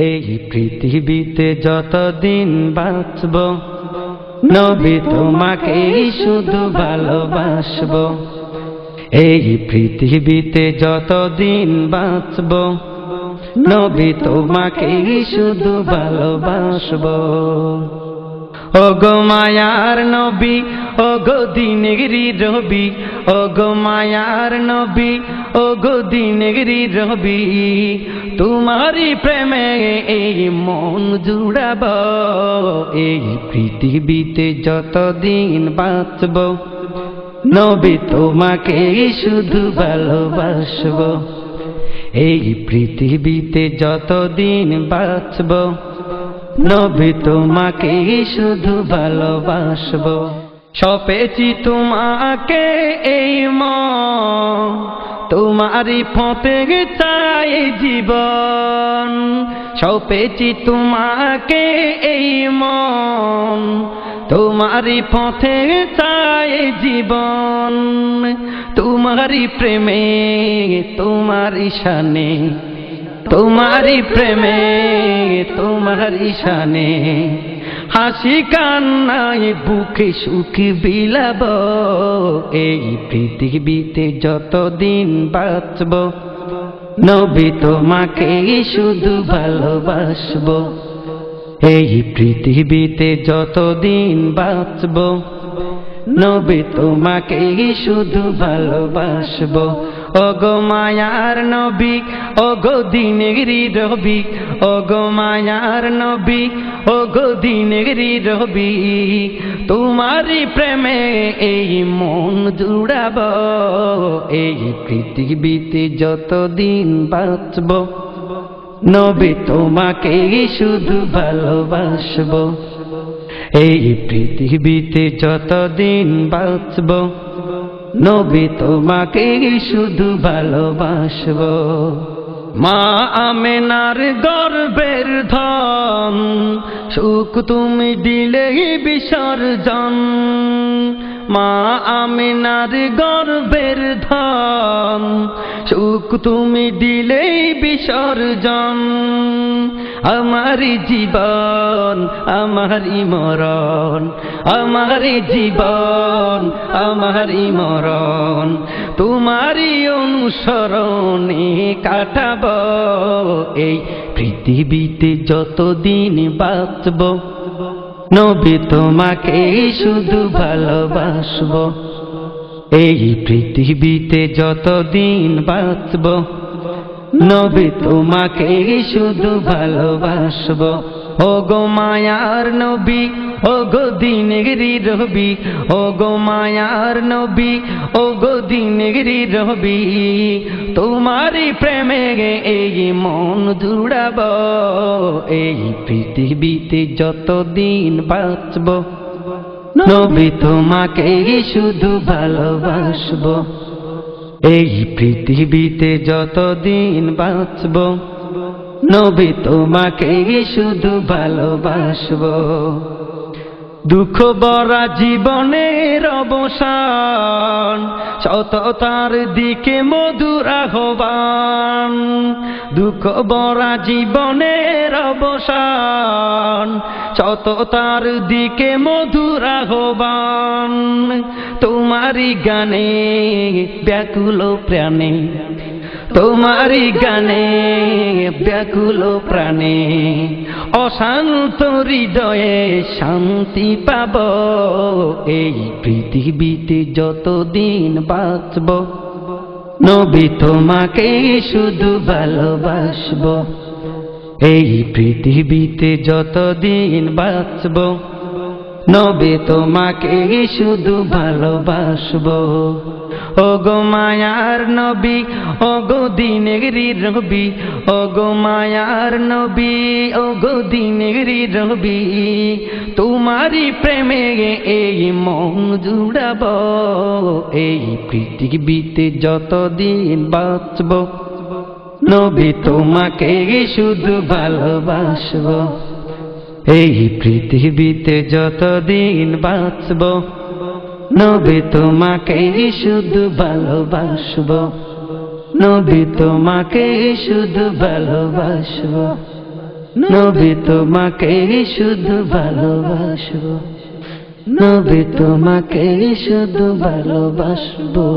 এই পৃথিবীতে যতদিন বাঁচব নবী তোমাকেই শুধু ভালোবাসব। এই পৃথিবীতে যতদিন বাঁচব নবী তোমাকেই শুধু ভালোবাসব। ওগো মায়ার নবী ওগো দিনের রবি, ওগো মায়ার নবী ওগো দিনের রবি, তোমারই প্রেমে এই মন জুড়াব। এই পৃথিবীতে যতদিন বাঁচব নবী তোমাকেই শুধু ভালোবাসব। এই পৃথিবীতে যতদিন বাঁচব নবী তোমাকেই শুধু ভালোবাসব। সপেছি তোমাকে এই মন, তোমারই পথে চাই জীবন। সপেছি তোমাকে এই মন, তোমারই পথে চাই জীবন। তোমারই প্রেমে তোমারই শানে, তোমারই প্রেমে তোমারই শানে হাসি কান্নায় বুকে সুখ বিলাব। এই পৃথিবীতে যতদিন বাঁচব নবী তোমাকেই শুধু ভালোবাসব। এই পৃথিবীতে যতদিন বাঁচব নবী তোমাকেই শুধু ভালোবাসব। ওগো মায়ার নবী ওগো দিনের রবি, ওগো মায়ার নবী ওগো দিনের রবি, তোমারই প্রেমে এই মন জুড়াব। এই পৃথিবীতে যতদিন বাঁচব নবী তোমাকেই শুধু ভালোবাসব। এই পৃথিবীতে যতদিন বাঁচব নবী তোমাকেই শুধু ভালোবাসব। মা আমেনার গর্ভের ধন, সুখ তুমি দিলে বিসর্জন। মা আমেনার গর্ভের ধন, সুখ তুমি দিলে বিসর্জন। আমারি জীবন আমারি মরণ, আমারি জীবন আমারি মরণ, তোমারই অনুসরণে কাটাব। এই পৃথিবীতে যতদিন বাঁচব নবী তোমাকেই শুধু ভালোবাসব। এই পৃথিবীতে যতদিন বাঁচব নবী তোমাকেই শুধু ভালোবাসব। ওগো মায়ার নবী ওগো দিনের রবি, ওগো মায়ার নবী ওগো দিনের রবি, তোমারই প্রেমে এই মন জুড়াব। এই পৃথিবীতে যতদিন বাঁচব নবী তোমাকেই শুধু ভালোবাসব। এই পৃথিবীতে যতদিন বাঁচব নবী তোমাকেই শুধু ভালোবাসব। দুঃখ ভরা জীবনের অবসান, সততার দিকে মধুর আহ্বান। দুঃখ ভরা জীবনের অবসান, সততার দিকে মধুর আহ্বান। তোমারই গানে ব্যাকুল প্রাণে, তোমারই গানে ব্যাকুল প্রাণে অশান্ত হৃদয়ে শান্তি পাব। এই পৃথিবীতে যতদিন বাঁচব নবী তোমাকেই শুধু ভালোবাসব। এই পৃথিবীতে যতদিন বাঁচব নবী তোমাকেই শুধু ভালোবাসব। ওগো মায়ার নবী ওগো দিনের রবি, ওগো মায়ার নবী ওগো দিনের রবি, তোমারই প্রেমে এই মন জুড়াব। এই পৃথিবীতে যতদিন বাঁচব নবী তোমাকেই শুধু ভালোবাসব। এই পৃথিবীতে যতদিন বাঁচব নবী তোমাকেই শুধু ভালোবাসব। নবী তোমাকে শুধু ভালোবাসবো। নবী তোমাকে শুধু ভালোবাসবো, নবী তোমাকে শুধু ভালোবাসবো।